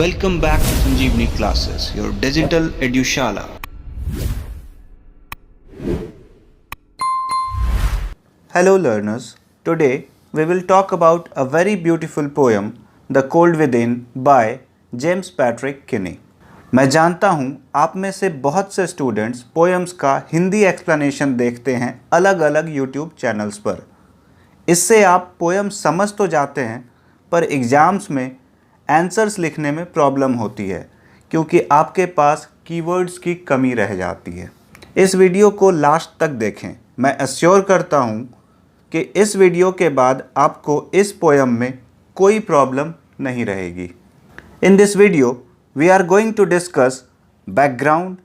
Welcome back to Sanjeevani Classes, your digital edushala. Hello learners, today we will talk about a very beautiful poem, The Cold Within by James Patrick Kinney. मैं जानता हूँ आप में से बहुत से students poems का Hindi explanation देखते हैं अलग अलग यूट्यूब चैनल्स पर। इससे आप पोएम्स समझ तो जाते हैं पर एग्ज़ाम्स में आंसर्स लिखने में प्रॉब्लम होती है क्योंकि आपके पास कीवर्ड्स की कमी रह जाती है। इस वीडियो को लास्ट तक देखें। मैं एश्योर करता हूँ कि इस वीडियो के बाद आपको इस पोएम में कोई प्रॉब्लम नहीं रहेगी। In this video we are going to discuss background,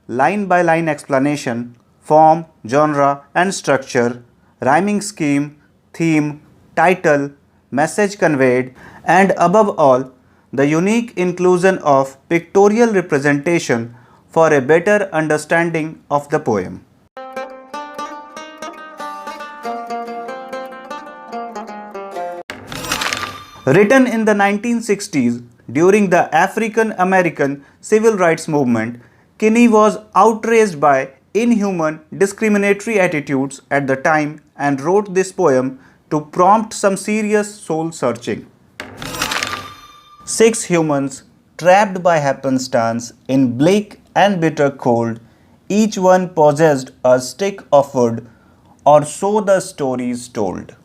line by line explanation, form, genre and structure, rhyming scheme, theme, title, message conveyed, and above all, the unique inclusion of pictorial representation for a better understanding of the poem. Written in the 1960s during the African American Civil Rights Movement, Kinney was outraged by inhuman discriminatory attitudes at the time and wrote this poem to prompt some serious soul searching. 6 humans trapped by happenstance in bleak and bitter cold, each one possessed a stick of wood, or so the story is told.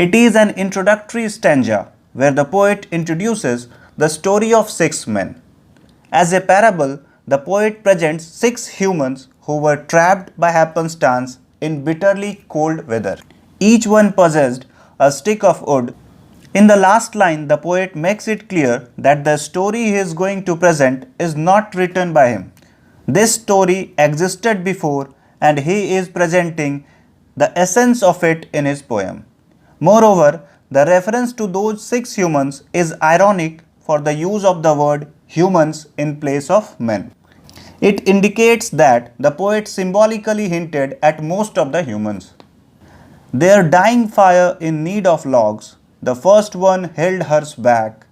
It is an introductory stanza where the poet introduces the story of 6 men. As a parable, the poet presents 6 humans who were trapped by happenstance in bitterly cold weather. Each one possessed a stick of wood. In the last line, the poet makes it clear that the story he is going to present is not written by him. This story existed before and he is presenting the essence of it in his poem. Moreover, the reference to those 6 humans is ironic for the use of the word humans in place of men. It indicates that the poet symbolically hinted at most of the humans. Their dying fire in need of logs, the first one held hers back,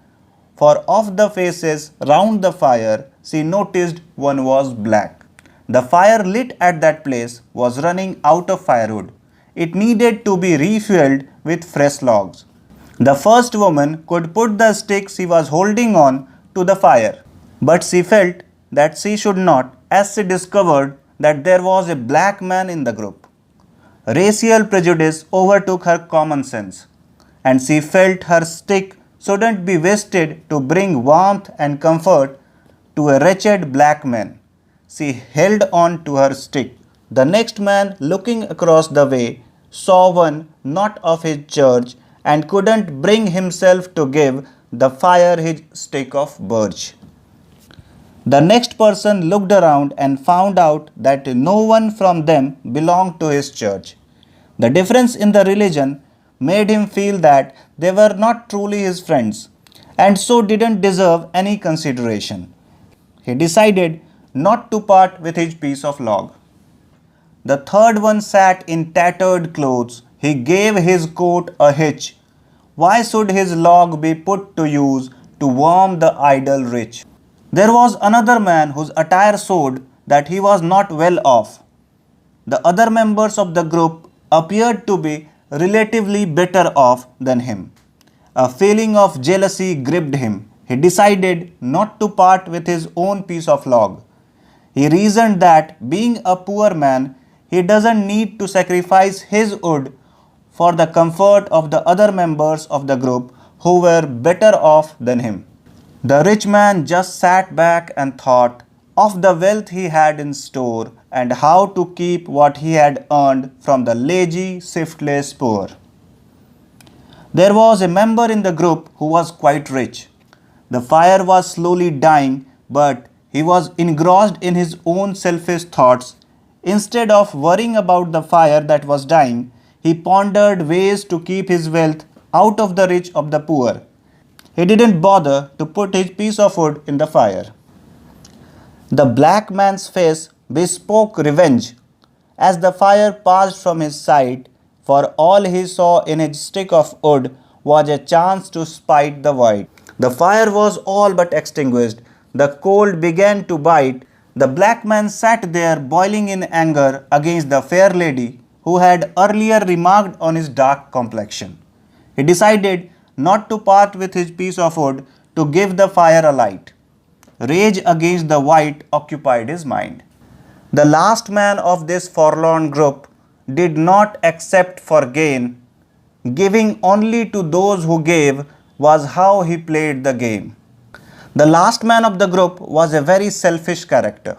for of the faces round the fire she noticed one was black. The fire lit at that place was running out of firewood. It needed to be refueled with fresh logs. The first woman could put the stick she was holding on to the fire, but she felt that she should not as she discovered that there was a black man in the group. Racial prejudice overtook her common sense, and she felt her stick shouldn't be wasted to bring warmth and comfort to a wretched black man. She held on to her stick. The next man, looking across the way, saw one not of his church and couldn't bring himself to give the fire his stick of birch. The next person looked around and found out that no one from them belonged to his church. The difference in the religion made him feel that they were not truly his friends and so didn't deserve any consideration. He decided not to part with his piece of log. The third one sat in tattered clothes. He gave his coat a hitch. Why should his log be put to use to warm the idle rich? There was another man whose attire showed that he was not well off. The other members of the group appeared to be relatively better off than him. A feeling of jealousy gripped him. He decided not to part with his own piece of log. He reasoned that being a poor man, he doesn't need to sacrifice his wood for the comfort of the other members of the group who were better off than him. The rich man just sat back and thought of the wealth he had in store and how to keep what he had earned from the lazy, shiftless poor. There was a member in the group who was quite rich. The fire was slowly dying, but he was engrossed in his own selfish thoughts. Instead of worrying about the fire that was dying, he pondered ways to keep his wealth out of the reach of the poor. He didn't bother to put his piece of wood in the fire. The black man's face bespoke revenge. As the fire passed from his sight, for all he saw in his stick of wood was a chance to spite the white. The fire was all but extinguished. The cold began to bite. The black man sat there boiling in anger against the fair lady who had earlier remarked on his dark complexion. He decided not to part with his piece of wood to give the fire a light. Rage against the white occupied his mind. The last man of this forlorn group did not accept for gain. Giving only to those who gave was how he played the game. The last man of the group was a very selfish character.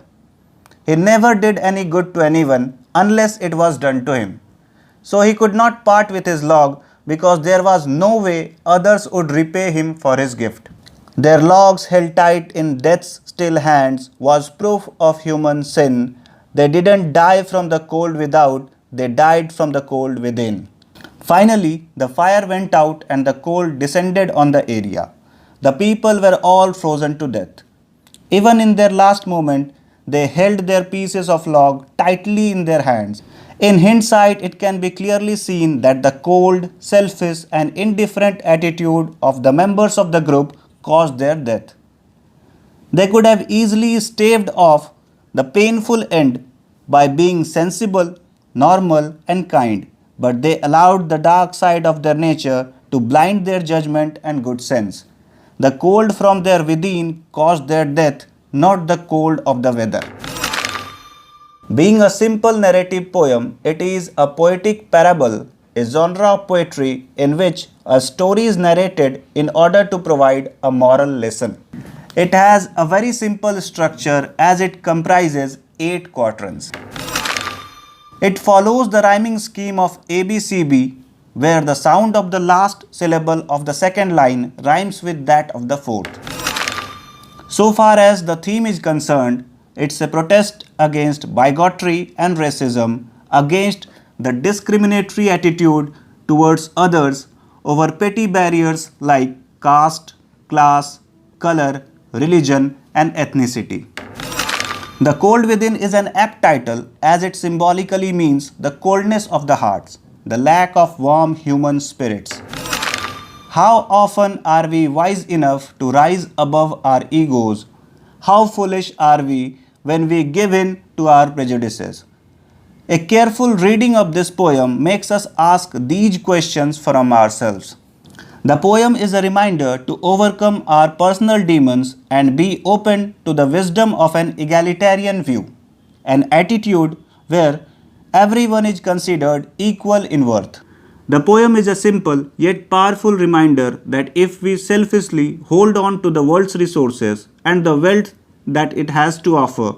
He never did any good to anyone unless it was done to him. So he could not part with his log because there was no way others would repay him for his gift. Their logs held tight in death's still hands was proof of human sin. They didn't die from the cold without, they died from the cold within. Finally, the fire went out and the cold descended on the area. The people were all frozen to death. Even in their last moment, they held their pieces of log tightly in their hands. In hindsight, it can be clearly seen that the cold, selfish, and indifferent attitude of the members of the group caused their death. They could have easily staved off the painful end by being sensible, normal, and kind, but they allowed the dark side of their nature to blind their judgment and good sense. The cold from their within caused their death, not the cold of the weather. Being a simple narrative poem, it is a poetic parable, a genre of poetry in which a story is narrated in order to provide a moral lesson. It has a very simple structure as it comprises 8 quatrains. It follows the rhyming scheme of ABCB, where the sound of the last syllable of the second line rhymes with that of the fourth. So far as the theme is concerned, it's a protest against bigotry and racism, against the discriminatory attitude towards others over petty barriers like caste, class, color, religion, and ethnicity. The Cold Within is an apt title as it symbolically means the coldness of the hearts, the lack of warm human spirits. How often are we wise enough to rise above our egos? How foolish are we when we give in to our prejudices? A careful reading of this poem makes us ask these questions from ourselves. The poem is a reminder to overcome our personal demons and be open to the wisdom of an egalitarian view, an attitude where everyone is considered equal in worth. The poem is a simple yet powerful reminder that if we selfishly hold on to the world's resources and the wealth that it has to offer,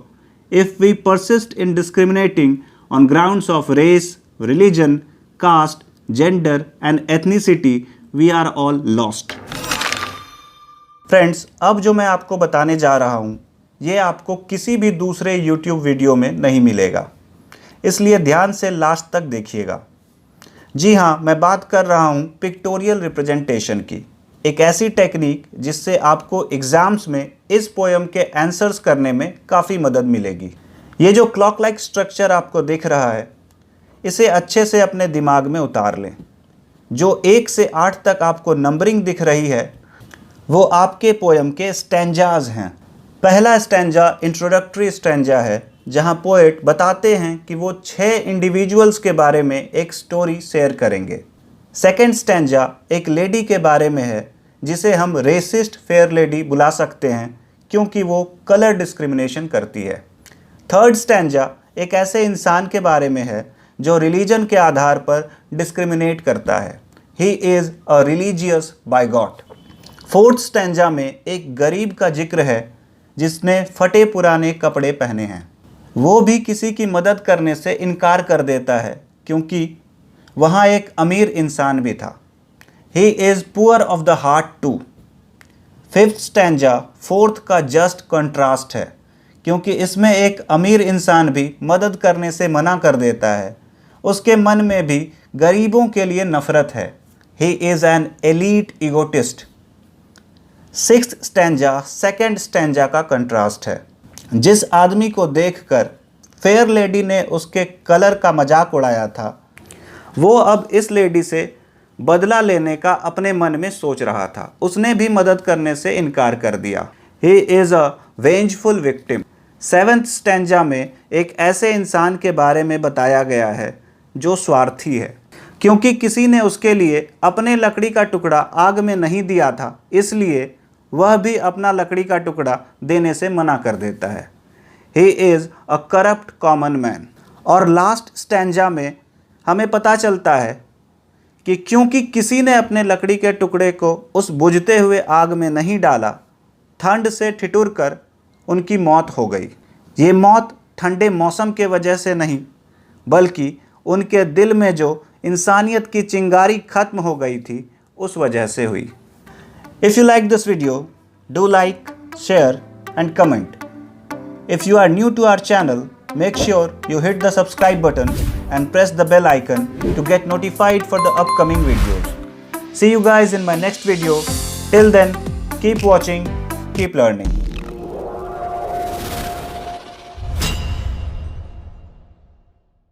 if we persist in discriminating on grounds of race, religion, caste, gender, and ethnicity, we are all lost. Friends, अब जो मैं आपको बताने जा रहा हूँ, ये आपको किसी भी दूसरे YouTube वीडियो में नहीं मिलेगा, इसलिए ध्यान से लास्ट तक देखिएगा। जी हाँ, मैं बात कर रहा हूँ पिक्टोरियल रिप्रेजेंटेशन की, एक ऐसी टेक्निक जिससे आपको एग्ज़ाम्स में इस पोएम के आंसर्स करने में काफ़ी मदद मिलेगी। ये जो क्लॉक लाइक स्ट्रक्चर आपको दिख रहा है, इसे अच्छे से अपने दिमाग में उतार लें। जो 1 से 8 तक आपको नंबरिंग दिख रही है, वो आपके पोएम के स्टैंजाज हैं। पहला स्टैंजा इंट्रोडक्टरी स्टैंजा है, जहां पोएट बताते हैं कि वो 6 इंडिविजुअल्स के बारे में एक स्टोरी शेयर करेंगे। सेकंड स्टैंजा एक लेडी के बारे में है, जिसे हम रेसिस्ट फेयर लेडी बुला सकते हैं क्योंकि वो कलर डिस्क्रिमिनेशन करती है। थर्ड स्टैंजा एक ऐसे इंसान के बारे में है जो रिलीजन के आधार पर डिस्क्रिमिनेट करता है। He is a religious bigot. Fourth stanza में एक गरीब का जिक्र है जिसने फटे पुराने कपड़े पहने हैं। वो भी किसी की मदद करने से इनकार कर देता है क्योंकि वहाँ एक अमीर इंसान भी था। He is poor of the heart too. Fifth stanza fourth का जस्ट कंट्रास्ट है क्योंकि इसमें एक अमीर इंसान भी मदद करने से मना कर देता है। उसके मन में भी गरीबों के लिए नफ़रत है। He is an elite egotist. Sixth stanza second stanza का कंट्रास्ट है। जिस आदमी को देखकर फेयर लेडी ने उसके कलर का मजाक उड़ाया था, वो अब इस लेडी से बदला लेने का अपने मन में सोच रहा था। उसने भी मदद करने से इनकार कर दिया। He is a vengeful victim। 7th stanza में एक ऐसे इंसान के बारे में बताया गया है जो स्वार्थी है। क्योंकि किसी ने उसके लिए अपने लकड़ी का टुकड़ा आग में नहीं दिया था, इसलिए वह भी अपना लकड़ी का टुकड़ा देने से मना कर देता है। He is a corrupt common man। और लास्ट स्टैंजा में हमें पता चलता है कि क्योंकि किसी ने अपने लकड़ी के टुकड़े को उस बुझते हुए आग में नहीं डाला, ठंड से ठिठुर कर उनकी मौत हो गई। ये मौत ठंडे मौसम के वजह से नहीं, बल्कि उनके दिल में जो इंसानियत की चिंगारी खत्म हो गई थी, उस वजह से हुई। If you like this video, do like, share and comment. If you are new to our channel, make sure you hit the subscribe button and press the bell icon to get notified for the upcoming videos. See you guys in my next video. Till then, keep watching, keep learning.